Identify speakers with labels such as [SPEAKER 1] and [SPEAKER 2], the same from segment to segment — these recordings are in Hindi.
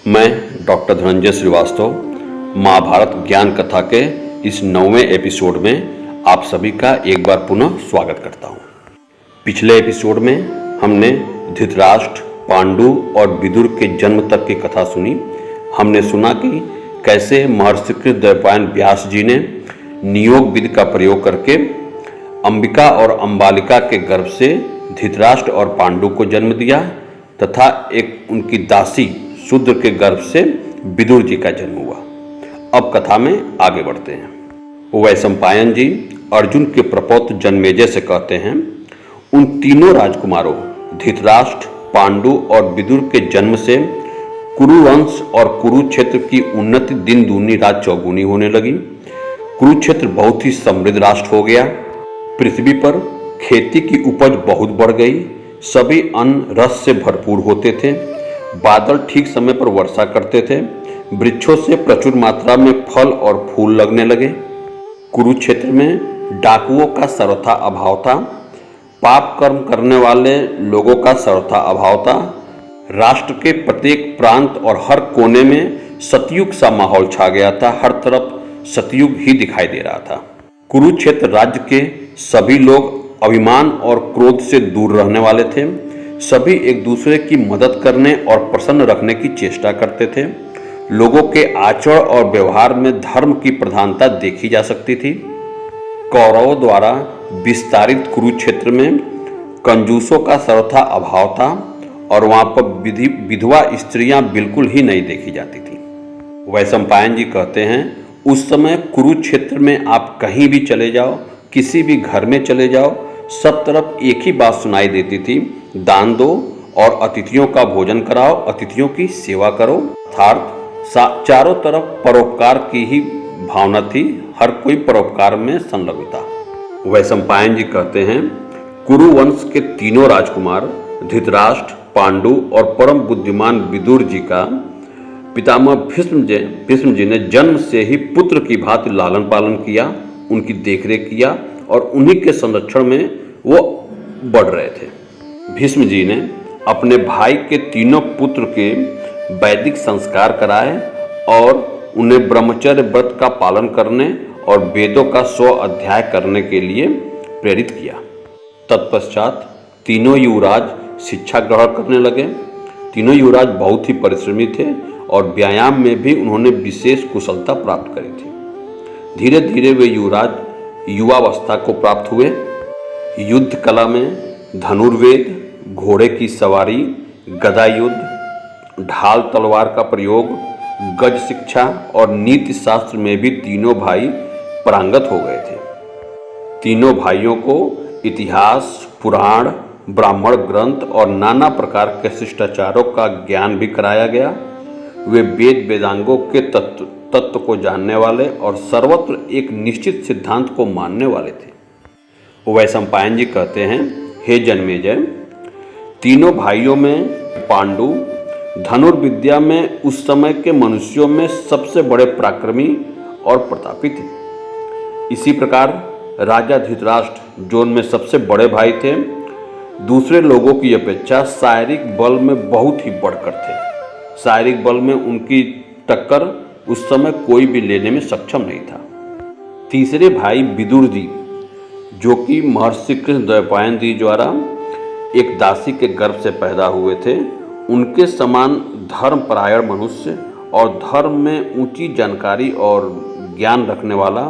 [SPEAKER 1] मैं डॉक्टर धनंजय श्रीवास्तव महाभारत ज्ञान कथा के इस 9वें एपिसोड में आप सभी का एक बार पुनः स्वागत करता हूं। पिछले एपिसोड में हमने धृतराष्ट्र, पांडु और विदुर के जन्म तक की कथा सुनी। हमने सुना कि कैसे महर्षि कृतद्वैपायन व्यास जी ने नियोग विधि का प्रयोग करके अंबिका और अंबालिका के गर्भ से धृतराष्ट्र और पांडु को जन्म दिया तथा एक उनकी दासी शूद्र के गर्भ से विदुर जी का जन्म हुआ। अब कथा में आगे बढ़ते हैं। वैशंपायन जी अर्जुन के प्रपौत्र जन्मेजय से कहते हैं, उन तीनों राजकुमारों धृतराष्ट्र, पांडु और विदुर के जन्म से कुरुवंश और कुरुक्षेत्र की उन्नति दिन दूनी रात चौगुनी होने लगी। कुरुक्षेत्र बहुत ही समृद्ध राष्ट्र हो गया। पृथ्वी पर खेती की उपज बहुत बढ़ गई। सभी अन्न रस से भरपूर होते थे। बादल ठीक समय पर वर्षा करते थे। वृक्षों से प्रचुर मात्रा में फल और फूल लगने लगे। कुरुक्षेत्र में डाकुओं का सर्वथा अभाव था। पाप कर्म करने वाले लोगों का सर्वथा अभाव था। राष्ट्र के प्रत्येक प्रांत और हर कोने में सतयुग सा माहौल छा गया था। हर तरफ सतयुग ही दिखाई दे रहा था। कुरुक्षेत्र राज्य के सभी लोग अभिमान और क्रोध से दूर रहने वाले थे। सभी एक दूसरे की मदद करने और प्रसन्न रखने की चेष्टा करते थे। लोगों के आचरण और व्यवहार में धर्म की प्रधानता देखी जा सकती थी। कौरवों द्वारा विस्तारित कुरुक्षेत्र में कंजूसों का सर्वथा अभाव था और वहां पर विधवा स्त्रियां बिल्कुल ही नहीं देखी जाती थी। वैशंपायन जी कहते हैं, उस समय कुरुक्षेत्र में आप कहीं भी चले जाओ, किसी भी घर में चले जाओ, सब तरफ एक ही बात सुनाई देती थी, दान दो और अतिथियों का भोजन कराओ, अतिथियों की सेवा करो। अर्थात चारों तरफ परोपकार की ही भावना थी। हर कोई परोपकार में संलग्न था। वैशंपायन जी कहते हैं, कुरुवंश के तीनों राजकुमार धृतराष्ट्र, पांडु और परम बुद्धिमान विदुर जी का पितामह भीष्म जी ने जन्म से ही पुत्र की भांति लालन पालन किया, उनकी देखरेख किया और उन्हीं के संरक्षण में वो बढ़ रहे थे। भीष्म जी ने अपने भाई के तीनों पुत्र के वैदिक संस्कार कराए और उन्हें ब्रह्मचर्य व्रत का पालन करने और वेदों का 100 अध्याय करने के लिए प्रेरित किया। तत्पश्चात तीनों युवराज शिक्षा ग्रहण करने लगे। तीनों युवराज बहुत ही परिश्रमी थे और व्यायाम में भी उन्होंने विशेष कुशलता प्राप्त करी थी। धीरे धीरे वे युवराज युवावस्था को प्राप्त हुए। युद्ध कला में धनुर्वेद, घोड़े की सवारी, गदा युद्ध, ढाल तलवार का प्रयोग, गज शिक्षा और नीति शास्त्र में भी तीनों भाई पारंगत हो गए थे। तीनों भाइयों को इतिहास, पुराण, ब्राह्मण ग्रंथ और नाना प्रकार के शिष्टाचारों का ज्ञान भी कराया गया। वे वेद वेदांगों के तत्व को जानने वाले और सर्वत्र एक निश्चित सिद्धांत को मानने वाले थे। वैशंपायन जी कहते हैं, हे जन्मेजय, तीनों भाइयों में पांडु धनुर्विद्या में उस समय के मनुष्यों में सबसे बड़े पराक्रमी और प्रतापी थे। इसी प्रकार राजा धृतराष्ट्र जो उनमें सबसे बड़े भाई थे, दूसरे लोगों की अपेक्षा शारीरिक बल में बहुत ही बढ़कर थे। शारीरिक बल में उनकी टक्कर उस समय कोई भी लेने में सक्षम नहीं था। तीसरे भाई विदुर जी, जो कि महर्षि कृतद्वैपायन जी द्वारा एक दासी के गर्भ से पैदा हुए थे, उनके समान धर्मपरायण मनुष्य और धर्म में ऊंची जानकारी और ज्ञान रखने वाला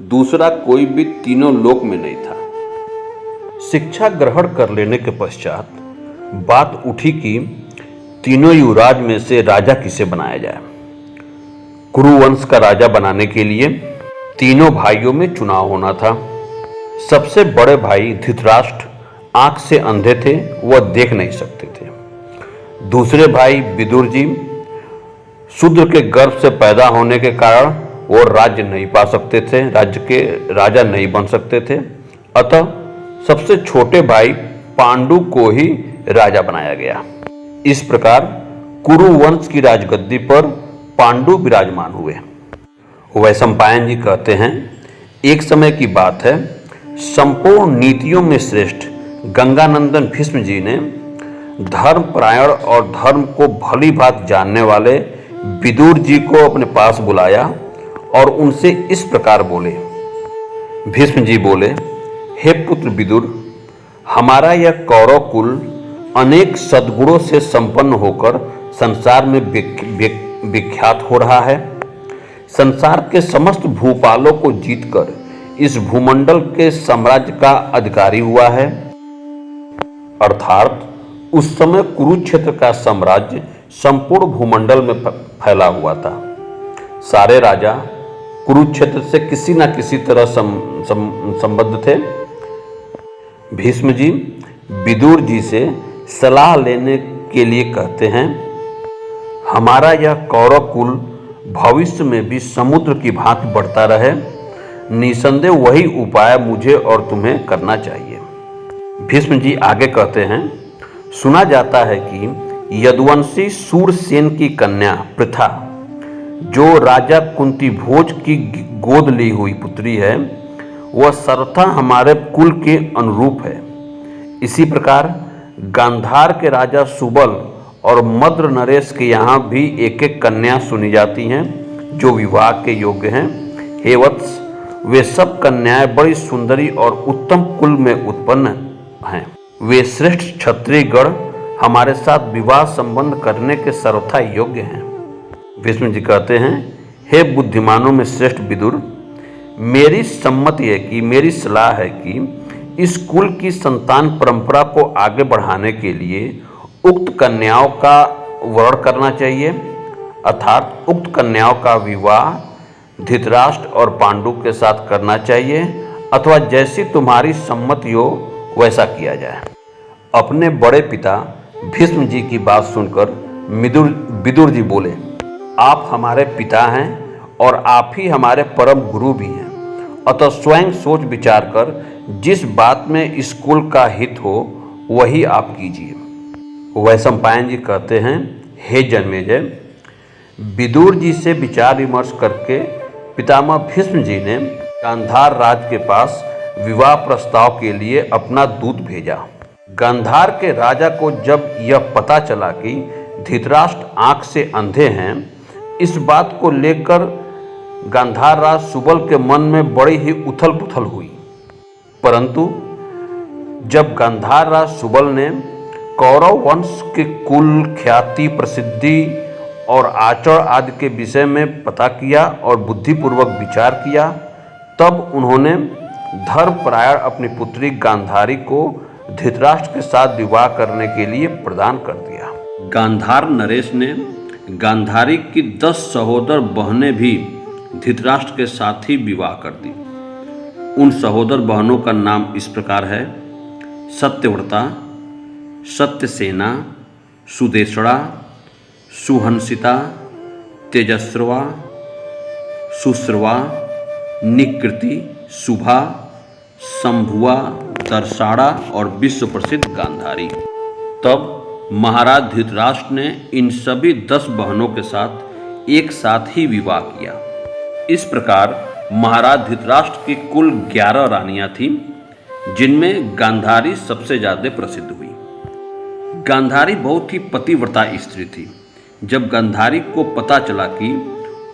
[SPEAKER 1] दूसरा कोई भी तीनों लोक में नहीं था। शिक्षा ग्रहण कर लेने के पश्चात बात उठी कि तीनों युवराज में से राजा किसे बनाया जाए। कुरुवंश का राजा बनाने के लिए तीनों भाइयों में चुनाव होना था। सबसे बड़े भाई धृतराष्ट्र आंख से अंधे थे, वह देख नहीं सकते थे। दूसरे भाई विदुर जी शूद्र के गर्भ से पैदा होने के कारण वो राज्य नहीं पा सकते थे, राज्य के राजा नहीं बन सकते थे। अतः सबसे छोटे भाई पांडु को ही राजा बनाया गया। इस प्रकार कुरुवंश की राजगद्दी पर पांडु विराजमान हुए। वैशंपायन जी कहते हैं, एक समय की बात है, संपूर्ण नीतियों में श्रेष्ठ गंगानंदन भीष्म जी ने धर्मपरायण और धर्म को भली भांति जानने वाले विदुर जी को अपने पास बुलाया और उनसे इस प्रकार बोले। भीष्म जी बोले, हे पुत्र विदुर, हमारा यह कौरव कुल अनेक सद्गुणों से संपन्न होकर संसार में विख्यात हो रहा है। संसार के समस्त भूपालों को जीतकर इस भूमंडल के साम्राज्य का अधिकारी हुआ है। अर्थात उस समय कुरुक्षेत्र का साम्राज्य संपूर्ण भूमंडल में फैला हुआ था। सारे राजा कुरुक्षेत्र से किसी न किसी तरह संबद्ध थे। भीष्म जी विदुर जी से सलाह लेने के लिए कहते हैं, हमारा यह कौरव कुल भविष्य में भी समुद्र की भांति बढ़ता रहे, निसंदेह वही उपाय मुझे और तुम्हें करना चाहिए। भीष्म जी आगे कहते हैं, सुना जाता है कि यदुवंशी सूरसेन की कन्या पृथा, जो राजा कुंती भोज की गोद ली हुई पुत्री है, वह सर्वथा हमारे कुल के अनुरूप है। इसी प्रकार गांधार के राजा सुबल और मद्र नरेश के यहाँ भी एक एक कन्या सुनी जाती हैं जो विवाह के योग्य हैं। हे वत्स, वे सब कन्याएं बड़ी सुंदरी और उत्तम कुल में उत्पन्न हैं। वे श्रेष्ठ क्षत्रिय गण हमारे साथ विवाह संबंध करने के सर्वथा योग्य हैं। भीष्म जी कहते हैं, हे बुद्धिमानों में श्रेष्ठ विदुर, मेरी सम्मति है कि मेरी सलाह है कि इस कुल की संतान परंपरा को आगे बढ़ाने के लिए उक्त कन्याओं का वरण करना चाहिए। अर्थात उक्त कन्याओं का विवाह धृतराष्ट्र और पांडु के साथ करना चाहिए, अथवा जैसी तुम्हारी सम्मति हो वैसा किया जाए। अपने बड़े पिता भीष्म जी की बात सुनकर विदुर जी बोले, आप हमारे पिता हैं और आप ही हमारे परम गुरु भी हैं, अतः स्वयं सोच विचार कर जिस बात में इस कुल का हित हो वही आप कीजिए। वैशंपायन जी कहते हैं, हे जन्मेजय, विदुर जी से विचार विमर्श करके पितामह भीष्म जी ने गांधार राज के पास विवाह प्रस्ताव के लिए अपना दूत भेजा। गांधार के राजा को जब यह पता चला कि धृतराष्ट्र आंख से अंधे हैं, इस बात को लेकर गांधार राज सुबल के मन में बड़ी ही उथल पुथल हुई। परंतु जब गांधार राज सुबल ने कौरव वंश के कुल, ख्याति, प्रसिद्धि और आचरण आदि के विषय में पता किया और बुद्धिपूर्वक विचार किया, तब उन्होंने धर्मपरायण अपनी पुत्री गांधारी को धृतराष्ट्र के साथ विवाह करने के लिए प्रदान कर दिया। गांधार नरेश ने गांधारी की 10 सहोदर बहनें भी धृतराष्ट्र के साथ ही विवाह कर दी। उन सहोदर बहनों का नाम इस प्रकार है, सत्यव्रता, सत्यसेना, सुदेशड़ा, सुहंसिता, तेजस्रवा, सुश्रवा, निकृति, शुभा, शंभुआ, दर्शाड़ा और विश्व प्रसिद्ध गांधारी। तब महाराज धृतराष्ट्र ने इन सभी 10 बहनों के साथ एक साथ ही विवाह किया। इस प्रकार महाराज धृतराष्ट्र की कुल 11 रानियां थीं, जिनमें गांधारी सबसे ज्यादा प्रसिद्ध हुई। गांधारी बहुत ही पतिव्रता स्त्री थी। जब गांधारी को पता चला कि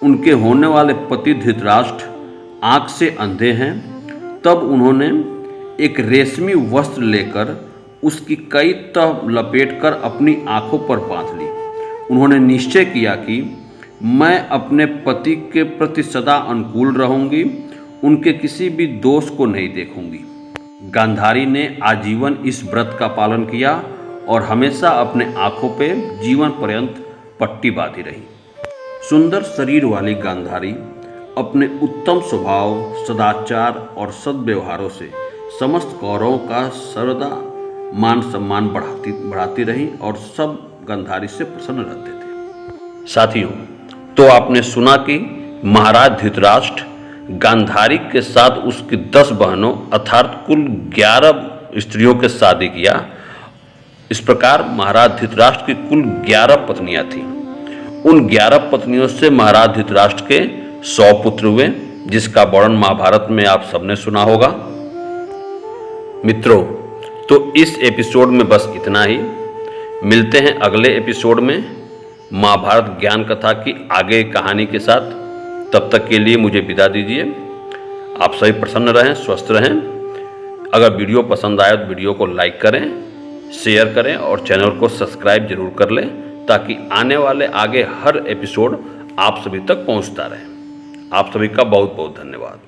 [SPEAKER 1] उनके होने वाले पति धृतराष्ट्र आंख से अंधे हैं, तब उन्होंने एक रेशमी वस्त्र लेकर उसकी कई तह लपेटकर अपनी आंखों पर बांध ली। उन्होंने निश्चय किया कि मैं अपने पति के प्रति सदा अनुकूल रहूंगी, उनके किसी भी दोष को नहीं देखूंगी। गांधारी ने आजीवन इस व्रत का पालन किया और हमेशा अपने आंखों पे जीवन पर्यंत पट्टी बांधी रही। सुंदर शरीर वाली गांधारी अपने उत्तम स्वभाव, सदाचार और सद्व्यवहारों से समस्त कौरवों का सर्वदा मान सम्मान बढ़ाती रही और सब गांधारी से प्रसन्न रहते थे। साथियों, तो आपने सुना कि महाराज धृतराष्ट्र गांधारी के साथ उसकी 10 बहनों अर्थात कुल 11 स्त्रियों के शादी किया। इस प्रकार महाराज धृतराष्ट्र की कुल 11 पत्नियां थीं। उन 11 पत्नियों से महाराज धृतराष्ट्र के 100 पुत्र हुए, जिसका वर्णन महाभारत में आप सबने सुना होगा। मित्रों, तो इस एपिसोड में बस इतना ही। मिलते हैं अगले एपिसोड में। महाभारत ज्ञान कथा की आगे कहानी के साथ। तब तक के लिए मुझे विदा दीजिए। आप सभी प्रसन्न रहें, स्वस्थ रहें। अगर वीडियो पसंद आए तो वीडियो को लाइक करें, शेयर करें और चैनल को सब्सक्राइब जरूर कर लें, ताकि आने वाले आगे हर एपिसोड आप सभी तक पहुंचता रहे। आप सभी का बहुत बहुत धन्यवाद।